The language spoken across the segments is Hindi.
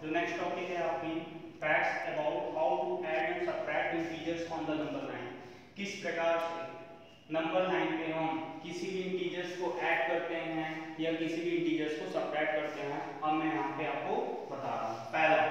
जो नेक्स्ट टॉपिक है आपकी facts about how to add and subtract integers on the number line. किस प्रकार से नंबर लाइन पे हम किसी भी इंटीजर्स को ऐड करते हैं या किसी भी इंटीजर्स को सबट्रैक्ट करते हैं, अब मैं यहाँ पे आपको बता रहा हूँ। पहला,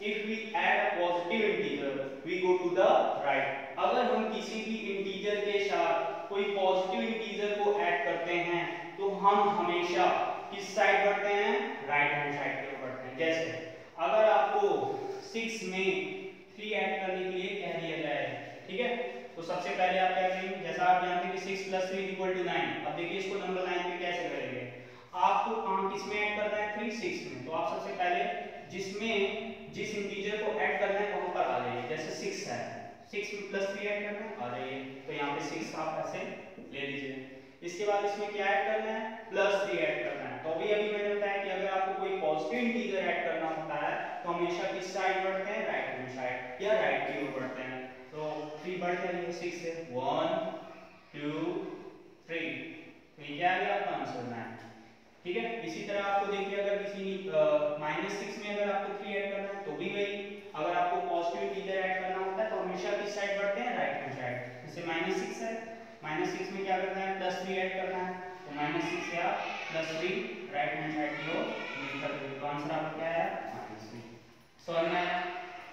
if we add a positive integer we go to the right. अगर हम किसी भी इंटीजर के साथ कोई पॉजिटिव इंटीजर को ऐड करते हैं तो हम हमेशा किस साइड बढ़ते हैं? राइट हैंड साइड की ओर बढ़ते हैं। जैसे अगर आपको 6 में 3 ऐड करने के लिए कह दिया जाए, ठीक है, तो सबसे पहले आप क्या करेंगे? जैसा आप जानते हैं कि 6 + 3 = 9। अब देखिए इसको नंबर लाइन पे कैसे करेंगे। आपको कहां किस में ऐड करना है? 3 6 में। तो आप सबसे पहले जिस इंटीजर को ऐड करना है वहां पर आ जाइए। जैसे 6 है, 6 में +3 ऐड करना है, आ जाइए। तो यहाँ पे 6 आप ऐसे ले लीजिए। इसके बाद इसमें क्या ऐड करना है? +3 ऐड करना है। तो अभी मैंने बताया कि अगर आपको कोई पॉजिटिव इंटीजर ऐड करना होता है तो हमेशा किस साइड बढ़ते हैं? राइट हैंड साइड या राइट की ओर बढ़ते हैं। तो 3 बढ़ जाएगा 6 से, 1 2 3। तो ये क्या आ गया आपका आंसर 9, ठीक है। इसी तरह आपको देखिए अगर किसी -6 में अगर आपको 3 ऐड करना है तो भी वही। अगर आपको पॉजिटिव इंटीजर ऐड करना होता है तो हमेशा किस साइड बढ़ते हैं? Right hand side. जैसे -6 है, -6 में क्या करना है? +3 ऐड करना है। तो -6 से आप +3 राइट हैंड साइड की ओर मूव कर देंगे। तो आंसर आपका क्या है? -3। समझ में आया?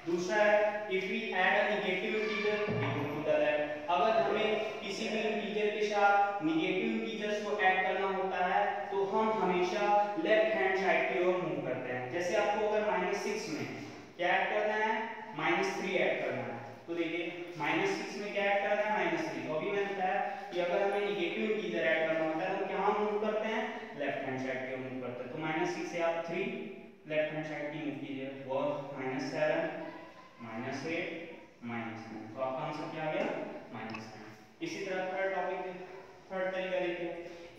दूसरा है, if we add a negative integer we go to the left. अगर हमें किसी भी इंटीजर के साथ नेगेटिव इंटीजर्स को ऐड करना होता है तो हम हमेशा लेफ्ट हैंड साइड की ओर मूव करते हैं। जैसे आपको अगर -6 में क्या ऐड करना है? -3 ऐड करना है। तो देखिए -6 में क्या ऐड करना है? -3। तो अभी मैंने बताया कि अगर हमें नेगेटिव इंटीजर ऐड करना होता है तो कहां मूव करते हैं? लेफ्ट हैंड साइड की ओर मूव करते हैं। तो -6 से आप 3 लेफ्ट हैंड साइड की मूव कीजिए, 1 -7 -8 -9। तो आपका आंसर क्या आ गया? -9। इसी तरह थर्ड तरीका देखिए,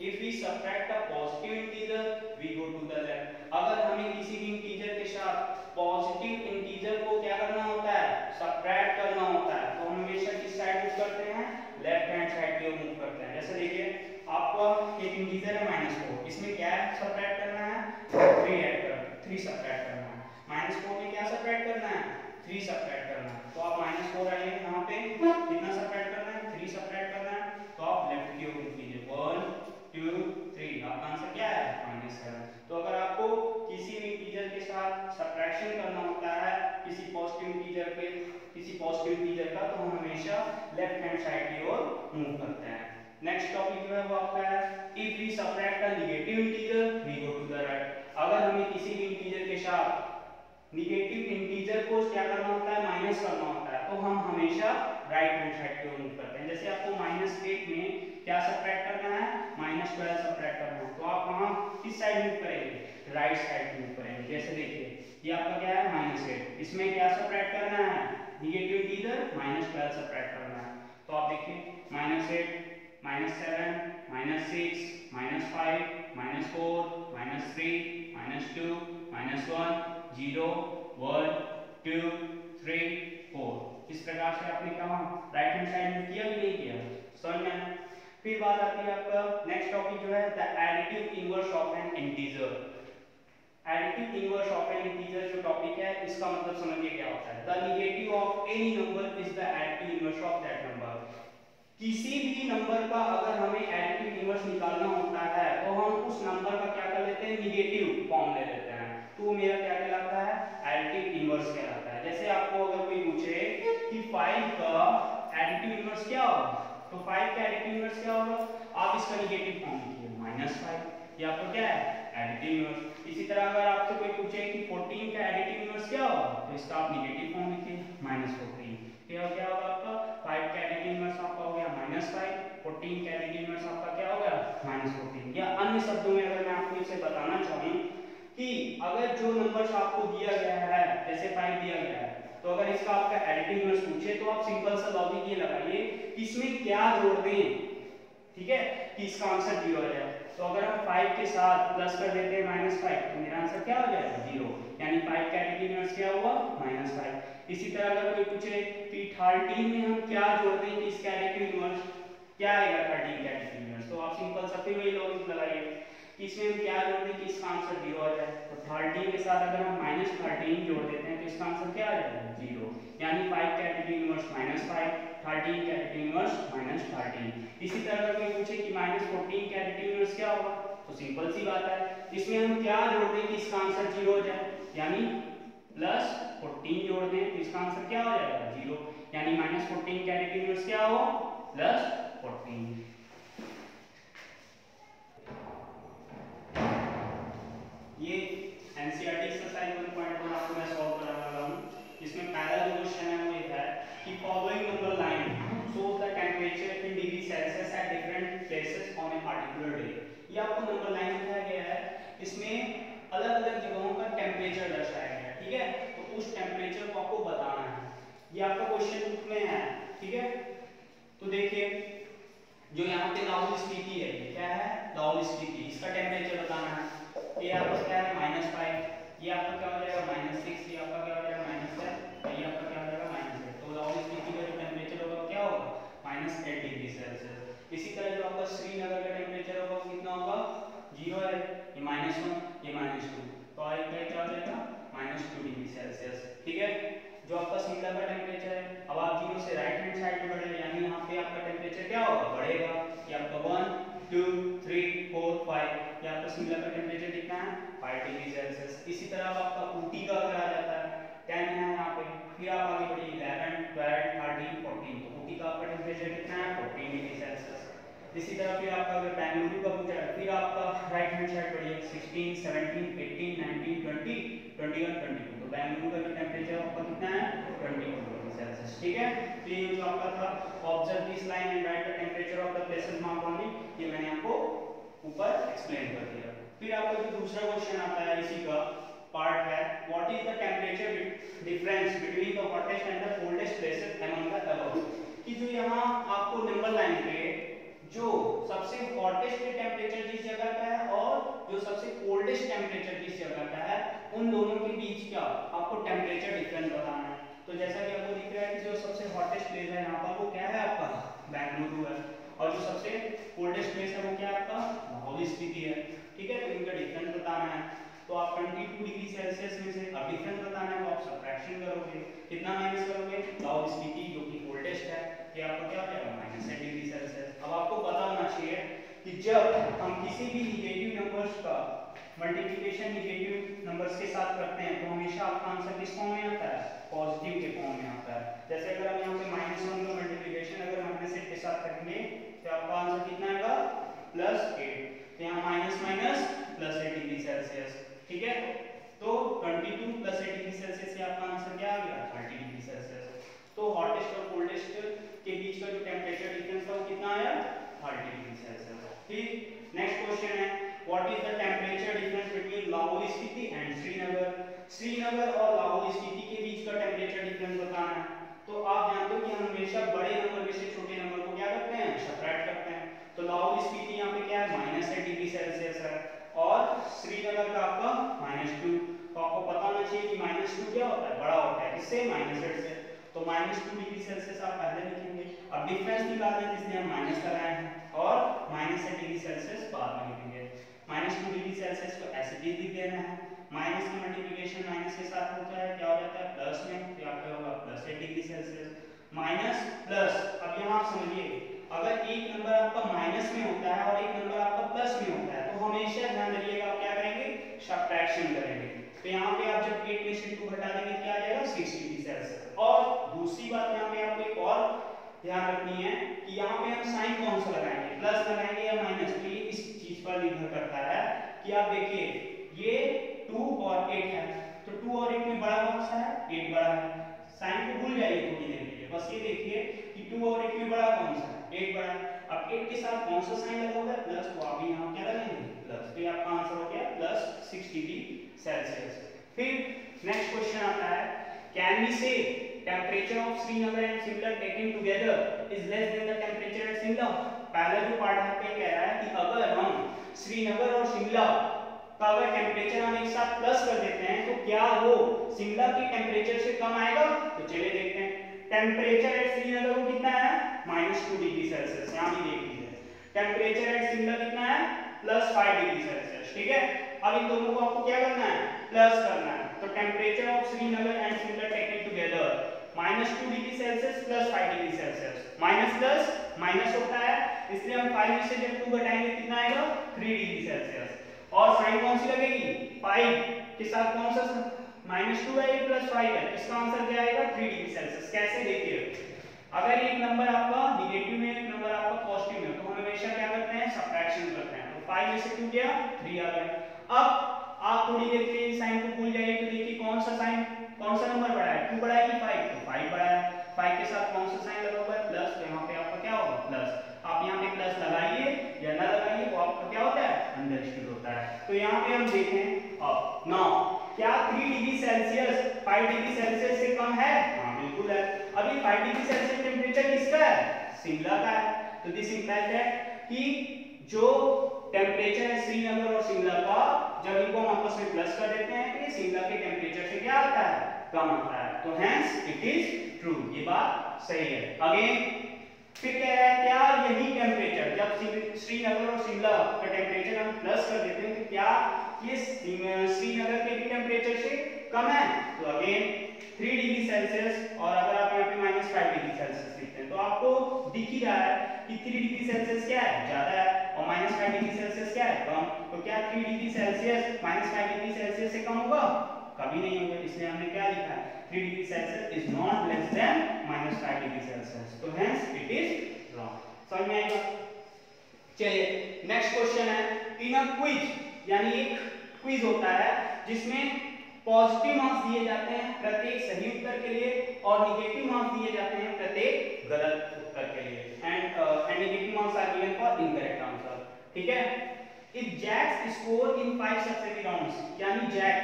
if we subtract a positive integer we go to the left. अगर हमें किसी भी इंटीजर के साथ पॉजिटिव इंटीजर को क्या करना होता है? सबट्रैक्ट करना होता है, तो हम हमेशा किस साइड मूव करते हैं? लेफ्ट हैंड साइड की ओर मूव करते हैं। जैसे देखिए आपका एक इंटीजर है -4, इसमें क्या सबट्रैक्ट करना है? 3 सबट्रैक्ट करना है। -4 में क्या सबट्रैक्ट करना है? 3 सबट्रैक्ट करना है। तो आप -4 आइए, यहाँ पे कितना सबट्रैक्ट करना है? 3 सबट्रैक्ट करना है। तो आप लेफ्ट की ओर मूव कीजिए, 1 2 3। आपका आंसर क्या है? -7। तो अगर आपको किसी भी इंटीजर के साथ सबट्रैक्शन करना होता है किसी पॉजिटिव इंटीजर का, तो हम हमेशा लेफ्ट हैंड साइड की ओर मूव करते हैं। नेक्स्ट टॉपिक जो है वो आपका है, if we subtract a negative integer we go to the right. अगर हमें किसी भी इंटीजर के साथ नेगेटिव इंटीजर को क्या करना होता है? माइनस करना होता है, तो हम हमेशा राइट हैंड साइड की ओर मूव करते हैं। जैसे आपको -8 में क्या सबट्रैक्ट करना है? -12 सबट्रैक्ट करना है। तो आप वहां किस साइड मूव करेंगे? राइट साइड मूव करेंगे। जैसे देखिए ये आपका क्या है? -8। इसमें क्या सबट्रैक्ट करना है? नेगेटिव इंटीजर -12 सबट्रैक्ट करना है। तो आप देखिए -8 -7 -6 -5 -4 -3 -2 -1 0 1 2 3 4। इस प्रकार से आपने कहा राइट हैंड साइड में किया कि नहीं किया? समझ में? फिर बात आती है आपका नेक्स्ट टॉपिक जो है the additive inverse of N integer. Additive inverse of N integer जो टॉपिक है इसका मतलब समझिए क्या होता है। The negative of any number is the additive inverse of that number. किसी भी नंबर का अगर हमें एडिटिव इनवर्स निकालना होता है तो हम उस नंबर का क्या कर लेते हैं? नेगेटिव फॉर्म ले लेते हैं। तो मेरा क्या कहलाता है? एडिटिव इनवर्स कहलाता है। जैसे आपको अगर कोई पूछे कि 5 का एडिटिव इनवर्स क्या होगा, तो 5 का एडिटिव इनवर्स क्या होगा? आप इसका नेगेटिव फॉर्म लिखिए -5। ये आपका क्या है? Additive inverse. इसी तरह अगर आपसे कोई पूछे कि 14 का एडिटिव इनवर्स क्या होगा, तो इसका आप नेगेटिव फॉर्म लिखिए -14। क्या होगा आपका? 5 का एडिटिव इनवर्स आपका हो गया -5, 14 का एडिटिव इनवर्स आपका क्या हो गया? -14। या अन्य शब्दों में अगर मैं आपको इसे बताना चाहूं कि अगर जो नंबर्स आपको दिया गया है, जैसे 5 दिया गया है, तो अगर इसका आपका एडिटिव इनवर्स पूछे तो आप सिंपल सा लॉजिक ये लगाइए कि इसमें क्या जोड़ दें, ठीक है, कि इसका आंसर 0 आ जाए। तो अगर हम 5 के साथ प्लस कर देते हैं -5 तो मेरा आंसर क्या हो जाएगा? 0। यानी 5 का एडिटिव इनवर्स क्या हुआ? -5। इसी तरह अगर कोई पूछे कि 13 में हम क्या जोड़ दें कि इसका एडिटिव इनवर्स क्या आएगा? 13 का एडिटिव इनवर्स, तो आप सिंपल सा फिर वही लॉजिक लगाइए इसमें हम क्या जोड़ दें कि इसका आंसर 0 आ जाए। तो 13 के साथ अगर हम -13 जोड़ देते हैं तो इसका आंसर क्या आ जाएगा 0, यानी 5 कैपिटल इनवर्स -5, 13 कैपिटल इनवर्स -13। इसी तरह अगर कोई पूछे कि -14 कैपिटल इनवर्स क्या होगा, तो सिंपल सी बात है, इसमें हम क्या जोड़ दें कि इसका आंसर 0 हो जाए, यानी +14 जोड़ दें तो इसका आंसर क्या हो जाएगा 0, यानी -14 कैपिटल इनवर्स क्या हो +14। ये एनसीईआरटी एक्सरसाइज 1.1 आपको मैं सॉल्व कराने वाला हूं। इसमें पहला जो क्वेश्चन है वो ये है कि following number line shows the temperature in degree Celsius at different places on a particular day। ये आपको नंबर लाइन दिखाया गया है, इसमें अलग-अलग जगहों का टेम्परेचर दर्शाया गया है, ठीक है। तो उस टेम्परेचर को आपको बताना है, ये आपका क्वेश्चन बुक में है, ठीक है। तो देखिए जो यहाँ पे लाहौल स्पीति है, ये क्या है लाहौल स्पीति, इसका टेम्परेचर बताना है। ये आपका क्या है -5, ये आपका क्या हो जाएगा -6, ये आपका क्या हो जाएगा -7, ये आपका क्या हो जाएगा -8। तो लाहौल स्पीति का जो टेम्परेचर होगा क्या होगा -8 डिग्री सेल्सियस। इसी तरह जो आपका श्रीनगर का टेम्परेचर होगा वो कितना होगा 0 है, ये -1 ये -2, तो ये क्या हो जाएगा -2 डिग्री सेल्सियस, ठीक है। जो आपका शिमला का टेम्परेचर है, अब आप 0 से राइट हैंड साइड में बढ़े, यानी यहाँ पे आपका टेम्परेचर क्या होगा बढ़ेगा, ये आपका 1 2 3 4 5, ये आपका शिमला का टेम्परेचर कितना है 5 डिग्री सेल्सियस। इसी तरह आपका ऊटी का अगर आ जाता है 10 है यहाँ पे, फिर आप आगे बढ़िए 11 12 13 14, तो ऊटी का आपका टेम्परेचर कितना है 14 डिग्री सेल्सियस। इसी तरह फिर आपका अगर बेंगलुरु का पूछा है, फिर आपका राइट हैंड साइड बढ़िए 16 17 18 19 20 21 22, तो बेंगलुरु का जो टेम्परेचर आपका कितना है 22 डिग्री सेल्सियस, ठीक है। तो ये जो आपका था observe this line and right the temperature of the places marked on it, ये मैंने आपको ऊपर एक्सप्लेन कर दिया। फिर आपका जो दूसरा क्वेश्चन आता है इसी का पार्ट है, what is the temperature difference between the hottest and the coldest places among the above. कि जो यहाँ आपको नंबर लाइन पे जो सबसे हॉटेस्ट टेम्परेचर जिस जगह का है और जो सबसे कोल्डेस्ट टेम्परेचर जिस जगह का है, उन दोनों के बीच क्या आपको टेम्परेचर डिफरेंस बताना है। तो जैसा कि आपको दिख रहा है कि जो सबसे हॉटेस्ट प्लेस है यहाँ पर वो क्या है आपका बेंगलुरु है, और जो सबसे कोल्डेस्ट प्लेस है वो क्या है आपका लाहौल स्पीति है, ठीक है। तो इनका डिफरेंस बताना है, तो आप 22 डिग्री सेल्सियस में से अब डिफरेंस बताना है, तो आप सबट्रैक्शन करोगे, कितना माइनस करोगे लाहौल स्पीति जो कि कोल्डेस्ट है, ये आपका क्या हो जाएगा -8 डिग्री सेल्सियस। अब आपको पता होना चाहिए कि जब हम किसी भी नेगेटिव नंबर्स का मल्टीप्लिकेशन नेगेटिव नंबर्स के साथ करते हैं तो हमेशा आपका आंसर किस फॉर्म में आता है पॉजिटिव के फॉर्म में आता है। जैसे अगर हम यहाँ पे -1 का मल्टीप्लिकेशन अगर -8 के साथ करेंगे तो आपका आंसर कितना आएगा +8, तो यहाँ माइनस माइनस +8 डिग्री सेल्सियस, ठीक है। तो 22 +8 डिग्री सेल्सियस से आपका आंसर क्या आ गया 30 डिग्री सेल्सियस। तो हॉटेस्ट और कोल्डेस्ट के बीच का जो टेम्परेचर डिफरेंस था वो कितना आया 30 डिग्री सेल्सियस, ठीक। नेक्स्ट क्वेश्चन है, what is the temperature difference between Lahaul Spiti and Srinagar. Srinagar और लाहौल स्पीति के बीच का टेम्परेचर डिफरेंस बताना है। तो आप जानते हो कि हम हमेशा बड़े नंबर में से छोटे नंबर को क्या करते हैं सबट्रैक्ट करते हैं। तो लाहौल स्पीति यहाँ पे क्या है -8 डिग्री सेल्सियस है और श्रीनगर का आपका -2। तो आपको पता होना चाहिए कि -2 क्या होता है बड़ा होता है किससे -8 से, तो -2 डिग्री सेल्सियस आप पहले लिखेंगे। अब डिफरेंस निकालना है जिसने हम माइनस कराए हैं और -8 डिग्री सेल्सियस बाद में लिखेंगे। -2 डिग्री सेल्सियस को ऐसे ही लिख देना है, माइनस का मल्टीप्लिकेशन माइनस के साथ होता है क्या हो जाता है प्लस में, तो आपका होगा +8 डिग्री सेल्सियस माइनस प्लस। अब यहाँ आप समझिए अगर एक नंबर आपका माइनस में होता है और एक नंबर आपका प्लस में होता है तो हमेशा ध्यान रखिएगा आप क्या करेंगे सबट्रैक्शन करेंगे। तो यहाँ पे आप जब 8 में से 2 घटा देंगे क्या आ जाएगा 6 डिग्री सेल्सियस। और दूसरी बात यहाँ पे आपको एक और ध्यान रखनी है कि यहाँ पे हम साइन कौन सा लगाएंगे प्लस लगाएंगे या माइनस, तो ये इस चीज पर निर्भर करता है कि आप देखिए ये 2 और 8 है तो 2 और 8 में बड़ा कौन सा है 8 बड़ा है। साइन को भूल जाइए थोड़ी देर के लिए, बस ये देखिए कि 2 और 8 में बड़ा कौन सा है 8 बड़ा है। अब 8 के साथ कौन सा साइन लगा हुआ है प्लस, तो आप यहाँ क्या लगाएंगे प्लस, तो ये आपका आंसर हो गया +6 डिग्री सेल्सियस। फिर नेक्स्ट क्वेश्चन आता है, कैन वी से temperature of Srinagar and Shimla taken together is less than the temperature at Shimla. पहला जो पार्ट है पे कह रहा है कि अगर हम श्रीनगर और शिमला का अगर टेम्परेचर हम एक साथ प्लस कर देते हैं तो क्या वो शिमला के टेम्परेचर से कम आएगा। तो चलिए देखते हैं, टेम्परेचर एट श्रीनगर को कितना है -2 डिग्री सेल्सियस, यहाँ भी देख लीजिए टेम्परेचर एट शिमला कितना है +5 डिग्री सेल्सियस। ठीक है, अब इन दोनों को आपको क्या करना है, प्लस करना है। तो temperature of Srinagar and Shimla taken together -2 degree Celsius +5 degree Celsius. Minus plus minus होता है, इसलिए हम 5 में से जब 2 घटाएंगे कितना आएगा, 3 डिग्री सेल्सियस। और साइन कौन सी लगेगी, 5 के साथ कौन सा -2 है, +5 है, इसका आंसर क्या आएगा, 3 डिग्री सेल्सियस। कैसे, देखिए अगर एक नंबर आपका निगेटिव में, एक नंबर आपका पॉजिटिव में, तो हम हमेशा क्या करते हैं, सबट्रैक्शन करते हैं। तो 5 में से 2 गया, 3 आ गया। अब आप थोड़ी देर के लिए साइन को भूल जाइए, तो देखिए कौन सा साइन, कौन सा नंबर बड़ा है, 2 बड़ा है कि 5, तो 5 बड़ा है। 5 के साथ कौन सा साइन लगा हुआ है, प्लस, तो यहाँ पे आपका क्या होगा, प्लस। आप यहाँ पे प्लस लगाइए या ना लगाइए, वो आपका क्या होता है, अंडरस्टूड होता है। तो यहाँ पे हम देखें अब नाउ, क्या 3 डिग्री सेल्सियस 5 डिग्री सेल्सियस से कम है, हाँ बिल्कुल है। अभी 5 डिग्री सेल्सियस टेम्परेचर किसका है, शिमला का है। तो दिस इंप्लाइज दैट कि जो टेम्परेचर है श्रीनगर और शिमला का, जब इनको हम आपस में प्लस कर देते हैं तो ये शिमला के टेम्परेचर से क्या आता है, कम आता है। तो हेंस इट इज ट्रू, ये बात सही है। अगेन फिर कह रहा है क्या यही टेम्परेचर, जब श्रीनगर और शिमला का टेम्परेचर हम प्लस कर देते हैं, तो क्या ये श्रीनगर के भी टेम्परेचर से कम है। तो अगेन 3 डिग्री सेल्सियस, और अगर आप यहाँ पे -5 डिग्री सेल्सियस लिखते हैं तो आपको दिख ही रहा है कि 3 डिग्री सेल्सियस क्या है, ज्यादा है, और -5 डिग्री सेल्सियस क्या है, कम। तो क्या 3 डिग्री सेल्सियस -5 डिग्री सेल्सियस से कम होगा, कभी नहीं होगा। इसलिए हमने क्या लिखा है, 3 degree Celsius is not less than -5 degree Celsius. तो हेंस इट इज रॉन्ग। समझ में आएगा। चलिए नेक्स्ट क्वेश्चन है, इन अ क्विज, यानी एक क्विज होता है जिसमें पॉजिटिव मार्क्स दिए जाते हैं प्रत्येक सही उत्तर के लिए, और निगेटिव मार्क्स दिए जाते हैं प्रत्येक गलत उत्तर के लिए, and negative marks are given for incorrect answer. ठीक है, if Jack score in 5 successive rounds, यानी जैक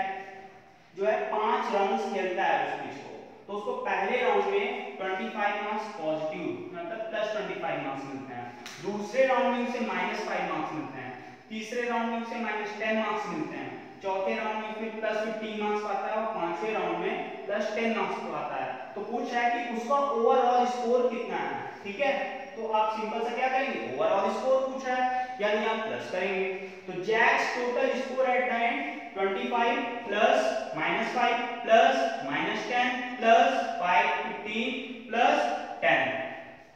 जो है 5 राउंड्स खेलता है उस क्विज को, तो उसको पहले राउंड में 25 मार्क्स पॉजिटिव, मतलब +25 मार्क्स मिलते हैं, दूसरे राउंड में उसे -5 मार्क्स मिलते हैं, तीसरे राउंड में उसे -10 मार्क्स मिलते हैं, चौथे राउंड में फिर +15 मार्क्स आता है, और पांचवें राउंड में +10 मार्क्स तो आता है। तो पूछ रहा है कि उसका ओवरऑल स्कोर कितना है। ठीक है, तो आप सिंपल सा क्या करेंगे, ओवरऑल स्कोर पूछ रहा है, यानी आप प्लस करेंगे। तो Jack's total score at the end 25 plus -5 plus -10 plus 5 15 plus 10।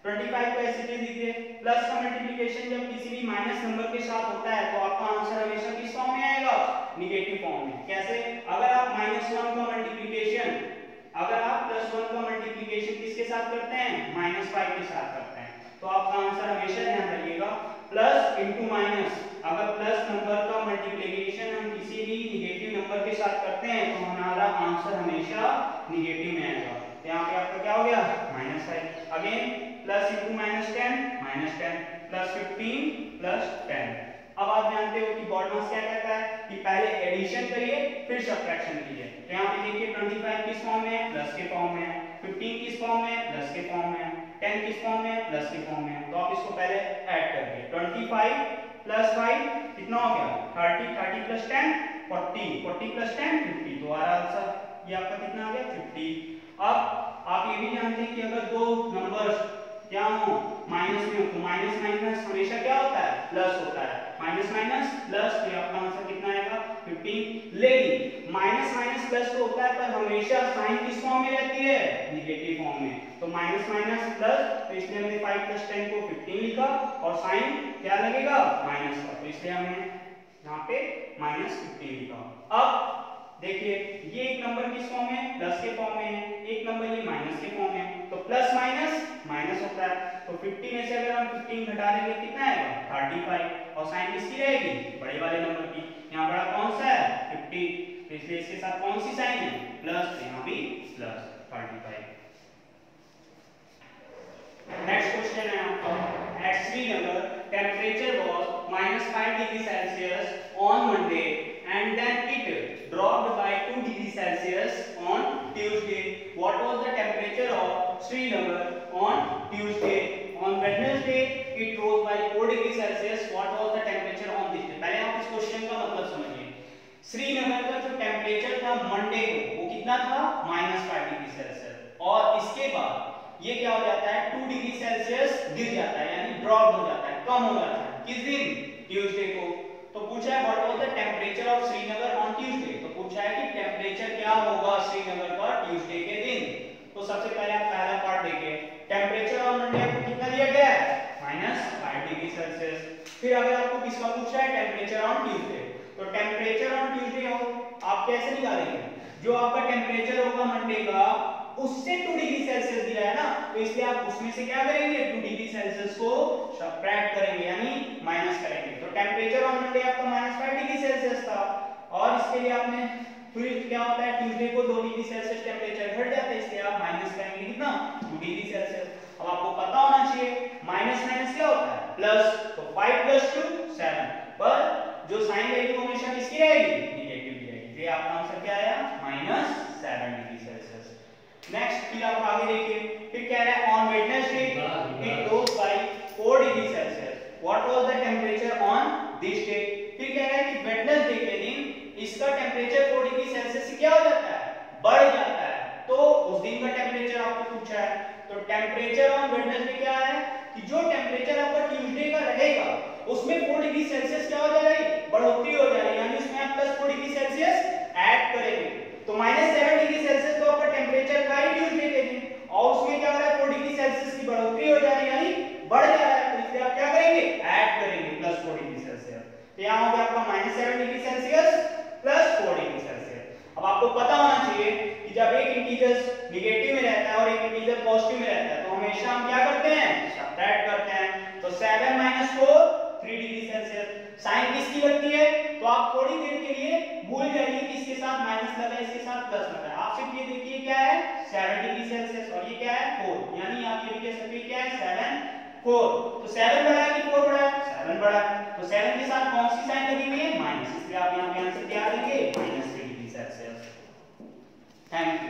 25 को ऐसे लिख दीजिए। प्लस का मल्टीप्लिकेशन जब किसी भी माइनस नंबर के साथ होता है तो आपका आंसर हमेशा किस फॉर्म में आएगा, निगेटिव फॉर्म में। कैसे, अगर आप -1 का मल्टीप्लिकेशन, अगर आप +1 का मल्टीप्लिकेशन किसके साथ करते हैं, -5 के साथ करते हैं, तो आपका आंसर हमेशा ध्यान रखिएगा प्लस इंटू माइनस। अगर प्लस नंबर का मल्टीप्लिकेशन हम किसी भी निगेटिव नंबर के साथ करते हैं तो हमारा आंसर हमेशा निगेटिव में आएगा। यहाँ पे आपका क्या हो गया, -5। Again plus into -10 -10 plus 15 plus 10। अब आप जानते हो कि बॉड मास क्या कहता है कि पहले एडिशन करिए फिर सब्ट्रैक्शन कीजिए। तो यहाँ पे देखिए 25 किस फॉर्म में है, प्लस के फॉर्म में है, 15 किस फॉर्म में है, प्लस के फॉर्म में है, 10 किस फॉर्म में है, प्लस के फॉर्म में है। तो आप इसको पहले ऐड करिए, 25 प्लस 5 कितना हो गया, 30, 30 प्लस 10 40, 40 प्लस 10 50। तो हमारा आंसर ये आपका कितना आ गया, 50। अब आप ये भी जानते हैं कि अगर दो नंबर्स क्या हो, माइनस में हो, तो माइनस माइनस हमेशा क्या होता है, प्लस होता है, माइनस माइनस प्लस, तो आपका आंसर कितना आएगा, 15। लेकिन माइनस माइनस प्लस तो होता है पर हमेशा साइन किस फॉर्म में रहती है, निगेटिव फॉर्म में। तो माइनस माइनस प्लस, तो इसलिए हमने 5 प्लस 10 को 15 लिखा, और साइन क्या लगेगा, माइनस का, तो इसलिए हमने यहाँ पे -15 लिखा। अब देखिए ये एक नंबर किस फॉर्म में, प्लस के फॉर्म में है, एक नंबर ये माइनस के फॉर्म में है, तो प्लस माइनस माइनस होता है। तो 50 में से अगर हम 15 घटा देंगे कितना आएगा, 35, और साइन किसकी रहेगी, बड़े वाले नंबर की। यहाँ बड़ा कौन सा है, 50, तो इसलिए इसके साथ कौन सी साइन है, प्लस, तो यहाँ भी प्लस 35। नेक्स्ट क्वेश्चन है आपका, at Srinagar temperature was -5 degree Celsius on Monday and then it dropped by 2 degrees Celsius on Tuesday. What was the temperature of Srinagar on Tuesday? On Wednesday it rose by 4 degrees Celsius. What was the temperature on this day? पहले आप इस क्वेश्चन का मतलब समझिए। श्रीनगर का जो टेम्परेचर था मंडे को वो कितना था, -5 डिग्री सेल्सियस, और इसके बाद ये क्या हो जाता है, 2 डिग्री सेल्सियस गिर जाता है, यानी ड्रॉप हो जाता है, कम हो जाता है। किस दिन, ट्यूसडे को। तो पूछा है what was the temperature of Srinagar on Tuesday, तो पूछा है कि टेम्परेचर क्या होगा श्रीनगर का ट्यूसडे के दिन। तो सबसे पहले आप पहला पार्ट देखिए, टेम्परेचर ऑन मंडे आपको कितना दिया गया है -5 डिग्री सेल्सियस। फिर अगर आपको किसका पूछा है टेम्परेचर ऑन ट्यूसडे, तो टेम्परेचर ऑन ट्यूसडे आप कैसे निकालेंगे, जो आपका टेम्परेचर होगा मंडे का उससे 2 डिग्री सेल्सियस दिया है ना, तो इसलिए आप उसमें से क्या करेंगे 2 डिग्री सेल्सियस को सबट्रैक्ट करेंगे यानी माइनस करेंगे। तो टेम्परेचर ऑन मंडे आपका -5 डिग्री सेल्सियस था और इसके लिए आपने फिर क्या होता है ट्यूसडे को 2 डिग्री सेल्सियस टेम्परेचर घट जाता है, इसलिए आप माइनस करेंगे कितना 2 डिग्री सेल्सियस। अब आपको पता होना चाहिए माइनस माइनस क्या होता है प्लस, तो 5 + 2 7, पर जो साइन वैल्यू हमेशा किसकी रहेगी नेगेटिव की रहेगी, तो आपका आंसर क्या आया -7 डिग्री सेल्सियस। नेक्स्ट फिर आप आगे देखिए, फिर कह रहा है on Wednesday it rose by 4 degree Celsius, what was the temperature on this day. फिर कह रहा है कि वेडनेसडे के दिन इसका टेम्परेचर 4 डिग्री सेल्सियस से क्या हो जाता है बढ़ जाता है, तो उस दिन का टेम्परेचर आपको पूछा है। तो टेम्परेचर ऑन वेडनेसडे क्या है कि जो टेम्परेचर आपका ट्यूसडे का रहेगा उसमें 4 डिग्री सेल्सियस क्या हो जाएगी बढ़ोतरी हो जाएगी, यानी उसमें आप +4 डिग्री सेल्सियस ऐड करेंगे। तो -7 डिग्री सेल्सियस तो आपका टेम्परेचर का ही ट्यूसडे के दिन, और उसमें क्या हो रहा है 4 डिग्री सेल्सियस की बढ़ोतरी हो जा रही है यानी बढ़ जा रहा है, तो इसलिए आप क्या करेंगे ऐड करेंगे +4 डिग्री सेल्सियस। तो यहां हो गया आपका -7 डिग्री सेल्सियस +4 डिग्री सेल्सियस। अब आपको पता होना चाहिए कि जब एक इंटीजर नेगेटिव में रहता है और एक इंटीजर पॉजिटिव में रहता है तो हमेशा हम क्या करते हैं सबट्रैक्ट करते हैं। तो 7 - 4 3 डिग्री सेल्सियस, साइन किसकी लगती है, तो आप थोड़ी देर के लिए भूल जाइए कि इसके साथ माइनस लगा है इसके साथ प्लस लगा है, आप सिर्फ ये देखिए क्या है 7 डिग्री सेल्सियस और ये क्या है 4, यानी आप ये भी कह सकते हैं क्या है 7 4। तो 7 बड़ा है कि 4 बड़ा है, 7 बड़ा है, तो 7 के साथ कौन सी साइन लगी हुई है माइनस, इसलिए आप यहां पे आंसर क्या देंगे -3 डिग्री सेल्सियस। Thank you.